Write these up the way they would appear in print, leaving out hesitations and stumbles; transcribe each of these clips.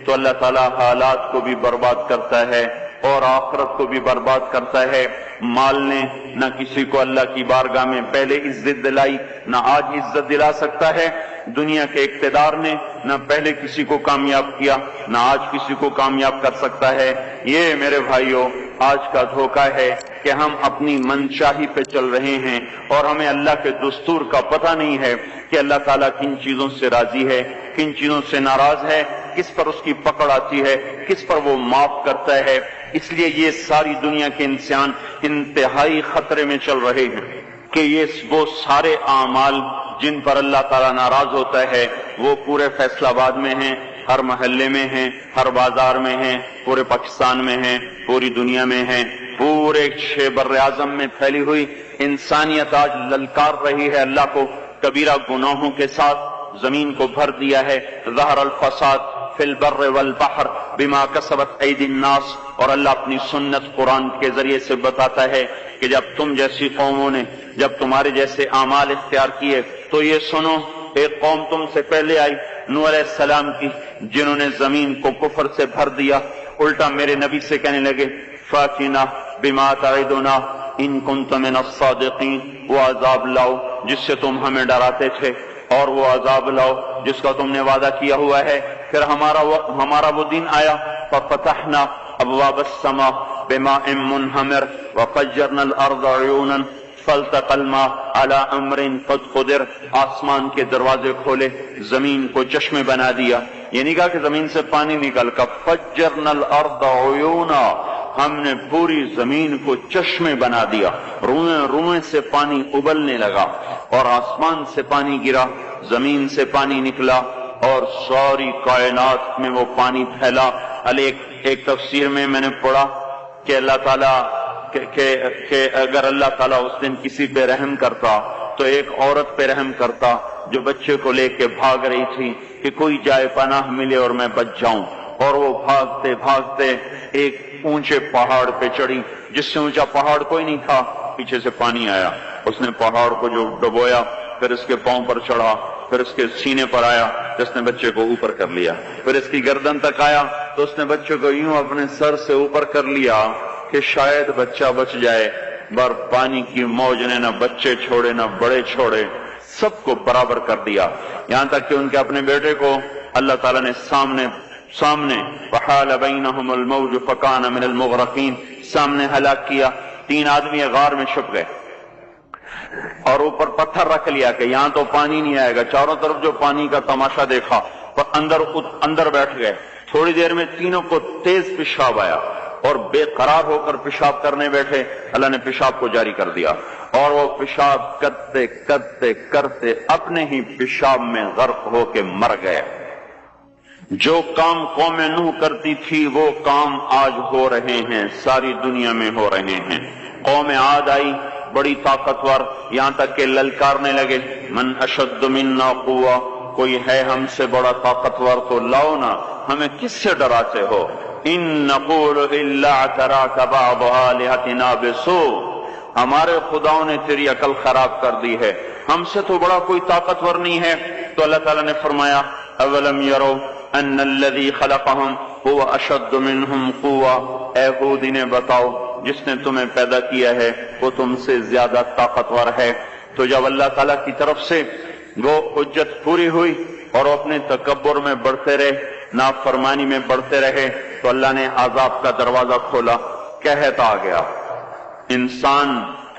تو اللہ تعالیٰ حالات کو بھی برباد کرتا ہے اور آخرت کو بھی برباد کرتا ہے۔ مال نے نہ کسی کو اللہ کی بارگاہ میں پہلے عزت دلائی، نہ آج عزت دلا سکتا ہے۔ دنیا کے اقتدار نے نہ پہلے کسی کو کامیاب کیا، نہ آج کسی کو کامیاب کر سکتا ہے۔ یہ میرے بھائیوں آج کا دھوکہ ہے کہ ہم اپنی منشاہی پہ چل رہے ہیں اور ہمیں اللہ کے دستور کا پتہ نہیں ہے کہ اللہ تعالیٰ کن چیزوں سے راضی ہے، کن چیزوں سے ناراض ہے، کس پر اس کی پکڑ آتی ہے، کس پر وہ معاف کرتا ہے۔ اس لیے یہ ساری دنیا کے انسان انتہائی خطرے میں چل رہے ہیں کہ یہ وہ سارے اعمال جن پر اللہ تعالیٰ ناراض ہوتا ہے وہ پورے فیصل آباد میں ہیں، ہر محلے میں ہیں، ہر بازار میں ہیں، پورے پاکستان میں ہیں، پوری دنیا میں ہیں، پورے بر اعظم میں پھیلی ہوئی انسانیت آج للکار رہی ہے اللہ کو۔ کبیرہ گناہوں کے ساتھ زمین کو بھر دیا ہے۔ ظہر الفساد فی البر والبحر بما کسبت ایدی الناس، اور اللہ اپنی سنت قرآن کے ذریعے سے بتاتا ہے کہ جب تم جیسی قوموں نے جب تمہارے جیسے اعمال اختیار کیے تو یہ سنو، ایک قوم تم سے پہلے آئی نوح علیہ السلام کی، جنہوں نے زمین کو کفر سے بھر دیا، الٹا میرے نبی سے کہنے لگے فاتنا بما تعدنا ان کنت من الصادقین، وہ عذاب لاؤ جس سے تم ہمیں ڈراتے تھے، اور وہ عذاب لاؤ جس کا تم نے وعدہ کیا ہوا ہے۔ پھر ہمارا وہ دن آیا ففتحنا ابواب السماء بماء منہمر وفجرنا الارض عیونا فالتقى الماء على امر قد قدر، آسمان کے دروازے کھولے، زمین کو چشمے بنا دیا۔ یہ نہیں کہا کہ زمین سے پانی نکل کر، فجرنا الارض عیونا، ہم نے پوری زمین کو چشمے بنا دیا، روئیں روئیں سے پانی ابلنے لگا، اور آسمان سے پانی گرا، زمین سے پانی نکلا، اور ساری کائنات میں وہ پانی پھیلا۔ ایک تفسیر میں نے پڑھا کہ اللہ تعالیٰ کہ اگر اللہ تعالیٰ اس دن کسی پہ رحم کرتا تو ایک عورت پہ رحم کرتا جو بچے کو لے کے بھاگ رہی تھی کہ کوئی جائے پناہ ملے اور میں بچ جاؤں، اور وہ بھاگتے بھاگتے ایک اونچے پہاڑ پہ چڑھی، جس سے اونچا پہاڑ کوئی نہیں تھا، پیچھے سے پانی آیا، اس نے پہاڑ کو جو ڈبویا، پھر اس کے پاؤں پر چڑھا، پھر اس کے سینے پر آیا، جس نے بچے کو اوپر کر لیا، پھر اس کی گردن تک آیا تو اس نے بچے کو یوں اپنے سر سے اوپر کر لیا کہ شاید بچہ بچ جائے، بر پانی کی موج نے نہ بچے چھوڑے نہ بڑے چھوڑے، سب کو برابر کر دیا، یہاں تک کہ ان کے اپنے بیٹے کو اللہ تعالیٰ نے سامنے وحال بینہم الموج فکان من المغرقین، سامنے ہلاک کیا۔ 3 آدمی غار میں چھپ گئے اور اوپر پتھر رکھ لیا کہ یہاں تو پانی نہیں آئے گا، چاروں طرف جو پانی کا تماشا دیکھا، پر اندر بیٹھ گئے۔ تھوڑی دیر میں تینوں کو تیز پیشاب آیا اور بے قرار ہو کر پیشاب کرنے بیٹھے، اللہ نے پیشاب کو جاری کر دیا، اور وہ پیشاب کرتے کرتے کرتے اپنے ہی پیشاب میں غرق ہو کے مر گئے۔ جو کام قوم نوح کرتی تھی وہ کام آج ہو رہے ہیں، ساری دنیا میں ہو رہے ہیں۔ قوم عاد آئی بڑی طاقتور، یہاں تک کہ للکارنے لگے من اشد منا قوہ، کوئی ہے ہم سے بڑا طاقتور تو لاؤ نا، ہمیں کس سے ڈراتے ہو؟ ان نقول الا اعتراك بعض آلهتنا بسوء، ہمارے خداؤں نے تیری عقل خراب کر دی ہے، ہم سے تو بڑا کوئی طاقتور نہیں ہے۔ تو اللہ تعالیٰ نے فرمایا اولم يروا ان الذي خلقهم هو اشد منهم قوة، اے ہود انہیں بتاؤ جس نے تمہیں پیدا کیا ہے وہ تم سے زیادہ طاقتور ہے۔ تو جب اللہ تعالیٰ کی طرف سے وہ حجت پوری ہوئی اور وہ اپنے تکبر میں بڑھتے رہے، نافرمانی میں بڑھتے رہے، تو اللہ نے عذاب کا دروازہ کھولا، قحط آ گیا، انسان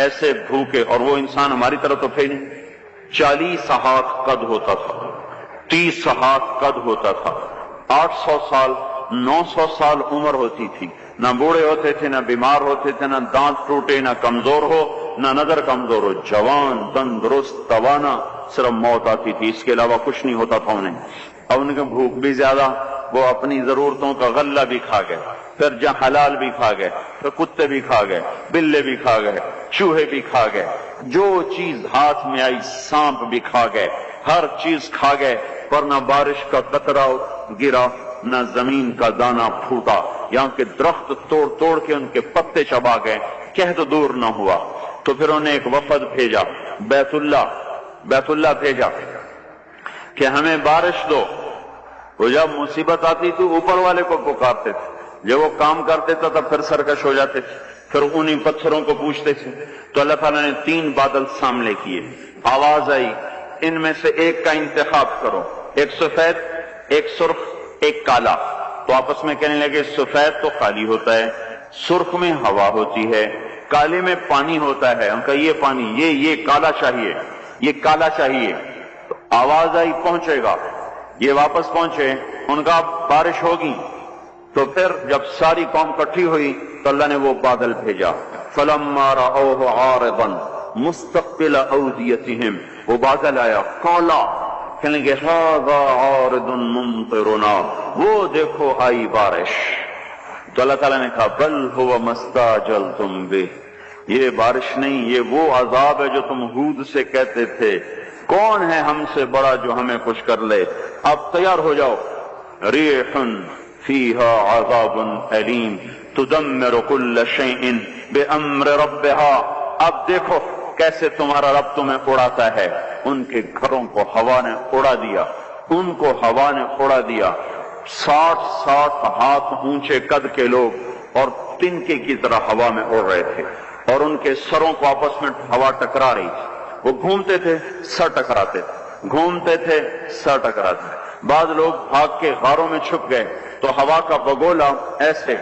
ایسے بھوکے، اور وہ انسان ہماری طرح تو تھے نہیں، 40 ہاتھ قد ہوتا تھا، 30 ہاتھ قد ہوتا تھا، 800 سال 900 سال عمر ہوتی تھی، نہ بوڑھے ہوتے تھے، نہ بیمار ہوتے تھے، نہ دانت ٹوٹے، نہ کمزور ہو، نہ نظر کمزور ہو، جوان تندرست توانا، صرف موت آتی تھی، اس کے علاوہ کچھ نہیں ہوتا تھا انہیں۔ اب ان کے بھوک بھی زیادہ، وہ اپنی ضرورتوں کا غلہ بھی کھا گئے، پھر جہاں حلال بھی کھا گئے، پھر کتے بھی کھا گئے، بلے بھی کھا گئے، چوہے بھی کھا گئے، جو چیز ہاتھ میں آئی سانپ بھی کھا گئے، ہر چیز کھا گئے، پر نہ بارش کا قطرہ گرا، نہ زمین کا دانہ پھوٹا، یہاں کے درخت توڑ توڑ کے ان کے پتے چبا گئے، قحط دور نہ ہوا۔ تو پھر انہیں ایک وفد بھیجا، بیت اللہ بھیجا کہ ہمیں بارش دو، وہ جب مصیبت آتی تو اوپر والے کو پکارتے تھے، جب وہ کام کر دیتا تھا پھر سرکش ہو جاتے تھے، پھر انہی پتھروں کو پوچھتے تھے۔ تو اللہ تعالیٰ نے 3 بادل سامنے کیے، آواز آئی ان میں سے ایک کا انتخاب کرو، ایک سفید، ایک سرخ، ایک کالا۔ تو آپس میں کہنے لگے سفید تو خالی ہوتا ہے، سرخ میں ہوا ہوتی ہے، کالے میں پانی ہوتا ہے۔ ان کا یہ پانی، یہ کالا چاہیے، یہ کالا چاہیے۔ تو آواز آئی پہنچے گا، یہ واپس پہنچے، ان کا بارش ہوگی۔ تو پھر جب ساری قوم اکٹھی ہوئی تو اللہ نے وہ بادل بھیجا، فلما رأوه عارضا مستقبل اودیتہم، وہ بادل آیا کالا، کہنے لگے ھذا عارض ممطرنا، وہ دیکھو آئی بارش۔ تو اللہ تعالیٰ نے کہا بل هو ما استعجلتم بہ، یہ بارش نہیں، یہ وہ عذاب ہے جو تم ہود سے کہتے تھے، کون ہے ہم سے بڑا جو ہمیں کچھ کر لے، اب تیار ہو جاؤ۔ ریح فیہا عذاب علیم تدمر کل شیء بامر ربها، اب دیکھو کیسے تمہارا رب تمہیں اڑاتا ہے۔ ان کے گھروں کو ہوا نے اڑا دیا، ان کو ہوا نے اڑا دیا۔ 60 ہاتھ اونچے قد کے لوگ اور تنکے کی طرح ہوا میں اڑ رہے تھے، اور ان کے سروں کو آپس میں ہوا ٹکرا رہی تھی۔ وہ گھومتے تھے سر ٹکراتے تھے، گھومتے تھے سر ٹکراتے۔ بعض لوگ بھاگ کے غاروں میں چھپ گئے تو ہوا کا بگولا ایسے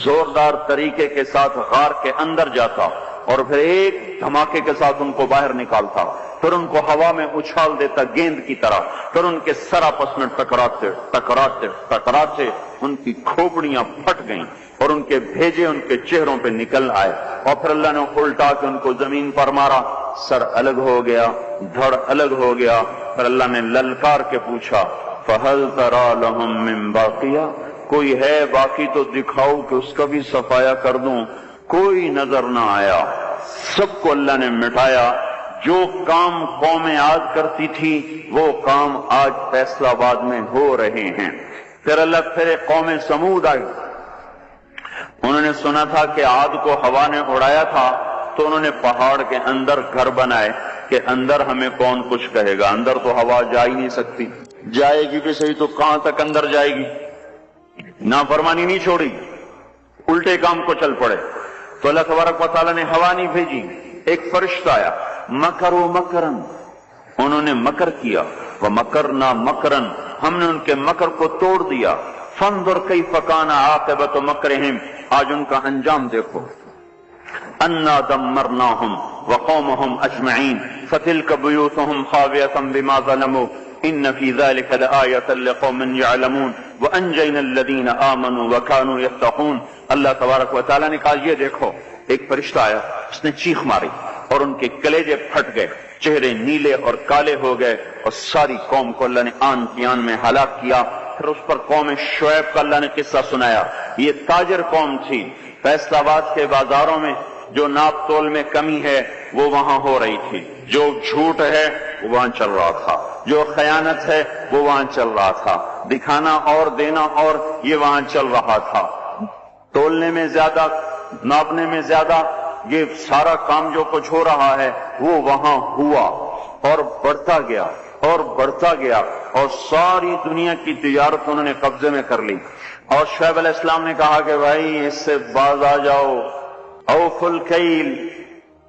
زوردار طریقے کے ساتھ غار کے اندر جاتا اور پھر ایک دھماکے کے ساتھ ان کو باہر نکالتا، پھر ان کو ہوا میں اچھال دیتا گیند کی طرح، پھر ان کے سر آپس میں ٹکراتے ٹکراتے ٹکراتے ان کی کھوپڑیاں پھٹ گئیں اور ان کے بھیجے ان کے چہروں پہ نکل آئے، اور پھر اللہ نے الٹا کے ان کو زمین پر مارا، سر الگ ہو گیا، دھڑ الگ ہو گیا۔ پھر اللہ نے للکار کے پوچھا فَهَلْ تَرَى لَهُم مِّن بَاقِيَةٍ، کوئی ہے باقی تو دکھاؤ کہ اس کا بھی صفایا کر دوں۔ کوئی نظر نہ آیا، سب کو اللہ نے مٹایا۔ جو کام قوم عاد کرتی تھی وہ کام آج فیصلہ آباد میں ہو رہے ہیں۔ پھر اللہ پھر قوم سمود آئی، انہوں نے سنا تھا کہ عاد کو ہوا نے اڑایا تھا، تو انہوں نے پہاڑ کے اندر گھر بنائے کہ اندر ہمیں کون کچھ کہے گا، اندر تو ہوا جا ہی نہیں سکتی، جائے گی بھی صحیح تو کہاں تک اندر جائے گی۔ نافرمانی نہیں چھوڑی، الٹے کام کو چل پڑے۔ تو اللہ تبارک و تعالیٰ نے ہوا نہیں بھیجی، ایک فرشتہ آیا، مکروا مکرن، انہوں نے مکر کیا، ومکرنا مکرن، ہم نے ان کے مکر کو توڑ دیا۔ فانظر کیف کان عاقبۃ مکرہم، آج ان کا انجام دیکھو۔ انا دمرناہم وقومہم اجمعین فتلک بیوتہم خاویۃ بما ظلموا ان فی ذلک لآیۃ لقوم یعلمون وانجینا الذین آمنوا وکانوا یتقون۔ اللہ تبارک و تعالیٰ نے کہا یہ دیکھو، ایک فرشتہ آیا، اس نے چیخ ماری اور ان کے کلیجے پھٹ گئے، چہرے نیلے اور کالے ہو گئے، اور ساری قوم کو اللہ نے آن کی آن میں ہلاک کیا۔ پھر اس پر قوم شعیب کا اللہ نے قصہ سنایا۔ یہ تاجر قوم تھی، فیصل آباد کے بازاروں میں جو ناپ تول میں کمی ہے وہ وہاں ہو رہی تھی، جو جھوٹ ہے وہ وہاں چل رہا تھا، جو خیانت ہے وہ وہاں چل رہا تھا، دکھانا اور دینا اور یہ وہاں چل رہا تھا، تولنے میں زیادہ، ناپنے میں زیادہ، یہ سارا کام جو کچھ ہو رہا ہے وہ وہاں ہوا اور بڑھتا گیا اور بڑھتا گیا، اور ساری دنیا کی تجارت انہوں نے قبضے میں کر لی۔ اور شعیب علیہ السلام نے کہا کہ بھائی اس سے باز آ جاؤ، اوفوا الکیل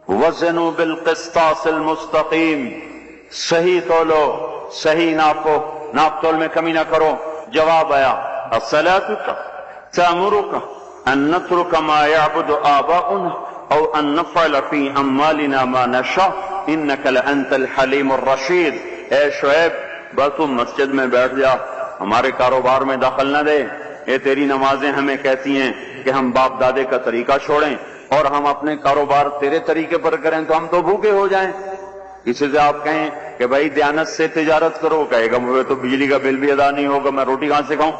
وزنوا بالقسطاس المستقیم، صحیح تولو، صحیح ناپو، ناپ تول میں کمی نہ کرو۔ جواب آیا اصلاتک تأمرک ان نترک ما یعبد آباؤنا او ان نفعل فی اموالنا ما نشاء انک لانت الحلیم الرشید۔ اے شعیب بس تم مسجد میں بیٹھ جا، ہمارے کاروبار میں دخل نہ دے، یہ تیری نمازیں ہمیں کہتی ہیں کہ ہم باپ دادے کا طریقہ چھوڑیں اور ہم اپنے کاروبار تیرے طریقے پر کریں تو ہم تو بھوکے ہو جائیں۔ کسی سے آپ کہیں کہ بھائی دیانت سے تجارت کرو، کہے گا مجھے تو بجلی کا بل بھی ادا نہیں ہوگا، میں روٹی کہاں سے کھاؤں۔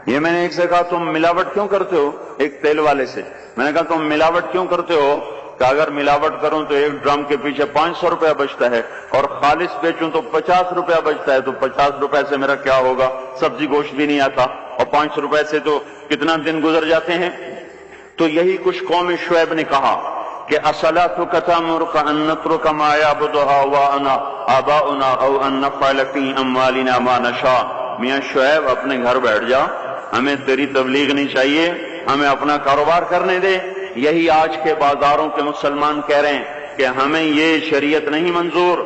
یہ میں نے ایک سے کہا تم ملاوٹ کیوں کرتے ہو، ایک تیل والے سے میں نے کہا تم ملاوٹ کیوں کرتے ہو، کہ اگر ملاوٹ کروں تو ایک ڈرم کے پیچھے 500 روپیہ بچتا ہے، اور خالص بیچوں تو 50 روپیہ بچتا ہے، تو 50 روپے سے میرا کیا ہوگا، سبزی گوشت بھی نہیں آتا، اور 500 روپے سے تو کتنا دن گزر جاتے ہیں۔ تو یہی کچھ قوم شعیب نے کہا کہ اصلاتک تأمرک ان نترک ما یعبد آباؤنا او ان نفعل فی اموالنا ما نشاء میاں شعیب اپنے گھر بیٹھ جا، ہمیں تیری تبلیغ نہیں چاہیے، ہمیں اپنا کاروبار کرنے دے۔ یہی آج کے بازاروں کے مسلمان کہہ رہے ہیں کہ ہمیں یہ شریعت نہیں منظور،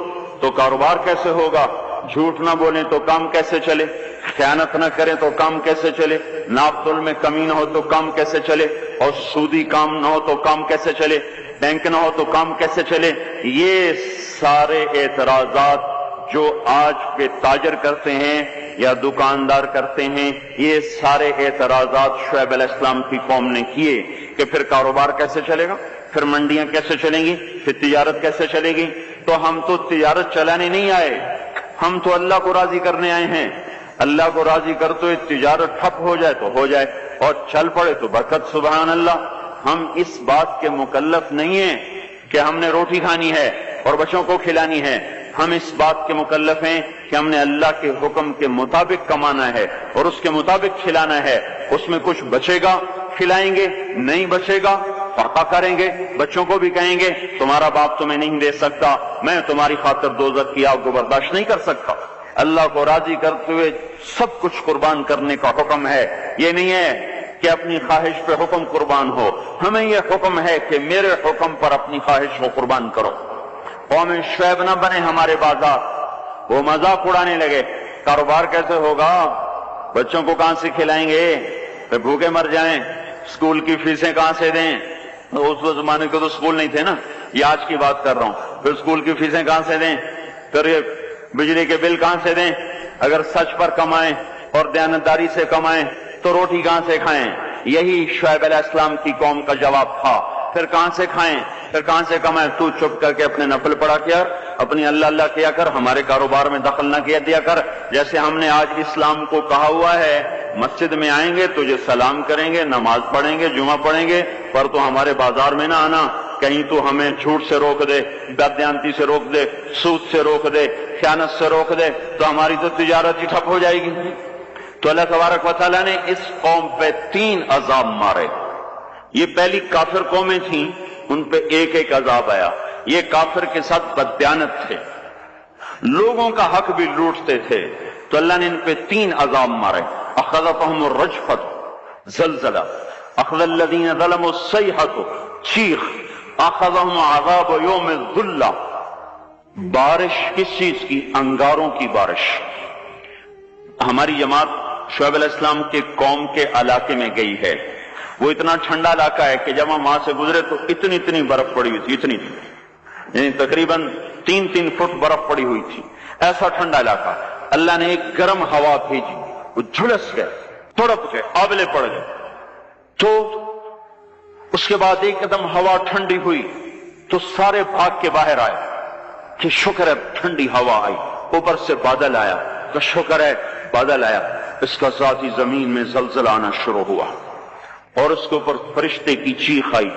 تو کاروبار کیسے ہوگا؟ جھوٹ نہ بولیں تو کام کیسے چلے؟ خیانت نہ کریں تو کام کیسے چلے؟ ناپ تول میں کمی نہ ہو تو کام کیسے چلے؟ اور سودی کام نہ ہو تو کام کیسے چلے؟ بینک نہ ہو تو کام کیسے چلے؟ یہ سارے اعتراضات جو آج کے تاجر کرتے ہیں یا دکاندار کرتے ہیں، یہ سارے اعتراضات شعیب علیہ السلام کی قوم نے کیے کہ پھر کاروبار کیسے چلے گا، پھر منڈیاں کیسے چلیں گی، پھر تجارت کیسے چلے گی؟ تو ہم تو تجارت چلانے نہیں آئے، ہم تو اللہ کو راضی کرنے آئے ہیں۔ اللہ کو راضی کر تو تجارت ٹھپ ہو جائے تو ہو جائے، اور چل پڑے تو برکت۔ سبحان اللہ۔ ہم اس بات کے مکلف نہیں ہیں کہ ہم نے روٹی کھانی ہے اور بچوں کو کھلانی ہے، ہم اس بات کے مکلف ہیں کہ ہم نے اللہ کے حکم کے مطابق کمانا ہے اور اس کے مطابق کھلانا ہے۔ اس میں کچھ بچے گا کھلائیں گے، نہیں بچے گا فرقہ کریں گے، بچوں کو بھی کہیں گے تمہارا باپ تمہیں نہیں دے سکتا، میں تمہاری خاطر دوزخ کی آگ کو برداشت نہیں کر سکتا۔ اللہ کو راضی کرتے ہوئے سب کچھ قربان کرنے کا حکم ہے، یہ نہیں ہے کہ اپنی خواہش پہ حکم قربان ہو، ہمیں یہ حکم ہے کہ میرے حکم پر اپنی خواہش کو قربان کرو۔ قوم شعیب نہ بنے ہمارے بازار، وہ مذاق اڑانے لگے، کاروبار کیسے ہوگا، بچوں کو کہاں سے کھلائیں گے، پھر بھوکے مر جائیں، اسکول کی فیسیں کہاں سے دیں؟ اس زمانے کے تو اسکول نہیں تھے نا، یہ آج کی بات کر رہا ہوں۔ پھر اسکول کی فیسیں کہاں سے دیں، پھر یہ بجلی کے بل کہاں سے دیں؟ اگر سچ پر کمائیں اور دیانتداری سے کمائیں تو روٹی کہاں سے کھائیں؟ یہی شعیب علیہ السلام کی قوم کا جواب تھا۔ پھر کہاں سے کھائیں، پھر کہاں سے کمائیں؟ تو چپ کر کے اپنے نفل پڑھا کیا، اپنی اللہ اللہ کیا کر، ہمارے کاروبار میں دخل نہ کیا دیا کر۔ جیسے ہم نے آج اسلام کو کہا ہوا ہے، مسجد میں آئیں گے تجھے سلام کریں گے، نماز پڑھیں گے، جمعہ پڑھیں گے، پر تو ہمارے بازار میں نہ آنا، کہیں تو ہمیں جھوٹ سے روک دے، بددیانتی سے روک دے، سود سے روک دے، خیانت سے روک دے، تو ہماری تو تجارت ہی ٹھپ ہو جائے گی۔ تو اللہ تبارک و تعالیٰ نے اس قوم پہ 3 عذاب مارے۔ یہ پہلی کافر قومیں تھیں، ان پہ ایک ایک عذاب آیا۔ یہ کافر کے ساتھ بددیانت تھے، لوگوں کا حق بھی لوٹتے تھے، تو اللہ نے ان پہ 3 عذاب مارے۔ اخذتهم الرجفۃ، زلزلہ، اخذ الذین ظلموا الصیحۃ، چیخ، اخذهم عذاب یوم الذلہ، بارش کس چیز کی؟ انگاروں کی بارش۔ ہماری جماعت شعیب علیہ السلام کے قوم کے علاقے میں گئی ہے، وہ اتنا ٹھنڈا علاقہ ہے کہ جب ہم وہاں سے گزرے تو اتنی برف پڑی ہوئی تھی، اتنی، یعنی تقریباً 3 فٹ برف پڑی ہوئی تھی، ایسا ٹھنڈا علاقہ۔ اللہ نے ایک گرم ہوا بھیجی، وہ جھلس گئے، تڑپ گئے، آبلے پڑ گئے۔ تو اس کے بعد ایک قدم ہوا ٹھنڈی ہوئی تو سارے بھاگ کے باہر آئے کہ شکر ہے ٹھنڈی ہوا آئی، اوپر سے بادل آیا تو شکر ہے بادل آیا۔ اس کا ذاتی زمین میں زلزلہ آنا شروع ہوا اور اس کے اوپر فرشتے کی چیخ آئی،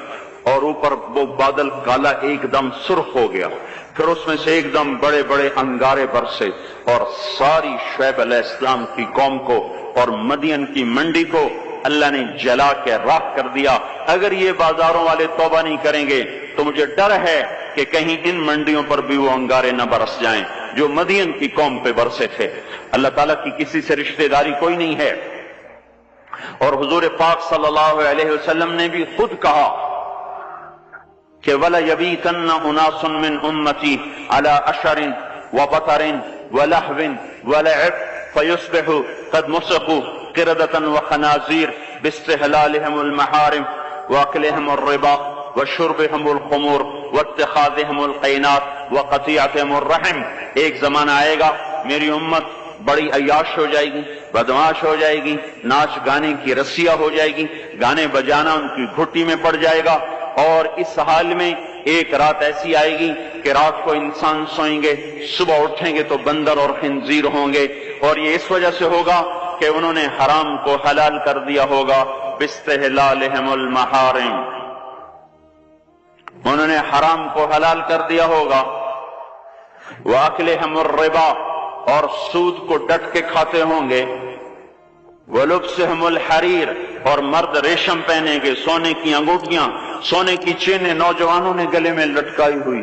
اور اوپر وہ بادل کالا ایک دم سرخ ہو گیا، پھر اس میں سے ایک دم بڑے بڑے انگارے برسے اور ساری شعیب علیہ السلام کی قوم کو اور مدین کی منڈی کو اللہ نے جلا کے راکھ کر دیا۔ اگر یہ بازاروں والے توبہ نہیں کریں گے تو مجھے ڈر ہے کہ کہیں ان منڈیوں پر بھی وہ انگارے نہ برس جائیں جو مدین کی قوم پہ برسے تھے۔ اللہ تعالیٰ کی کسی سے رشتہ داری کوئی نہیں ہے، اور حضور پاک صلی اللہ علیہ وسلم نے بھی خود کہا کہ وَلَيَبِيتَنَّ أُنَاسٌ مِّنْ أُمَّتِي عَلَىٰ أَشَرٍ وَبَطَرٍ وَلَحْوٍ وَلَعِبٍ فَيُصْبِحُوا قَدْ مُسِخُوا قِرَدَةً وَخَنَازِيرَ بِاسْتِحْلَالِهِمُ الْمَحَارِمِ وَأَكْلِهِمُ الرِّبَا وَشُرْبِهِمُ الْخُمُورِ وَاتِّخَاذِهِمُ الْقَيْنَاتِ وَقَطِيعَتِهِمُ الرَّحِمِ۔ ایک زمانہ آئے گا میری امت بڑی عیاش ہو جائے گی، بدمعاش ہو جائے گی، ناچ گانے کی رسیا ہو جائے گی، گانے بجانا ان کی گھٹی میں پڑ جائے گا، اور اس حال میں ایک رات ایسی آئے گی کہ رات کو انسان سوئیں گے، صبح اٹھیں گے تو بندر اور خنزیر ہوں گے، اور یہ اس وجہ سے ہوگا کہ انہوں نے حرام کو حلال کر دیا ہوگا، باستحلالہم المحارم، انہوں نے حرام کو حلال کر دیا ہوگا، وَأَكْلِهِمُ الرِّبَا، اور سود کو ڈٹ کے کھاتے ہوں گے، وَلُبْسِهِمُ الْحَرِيرَ، اور مرد ریشم پہنیں گے، سونے کی انگوٹھیاں، سونے کی چینیں نوجوانوں نے گلے میں لٹکائی ہوئی،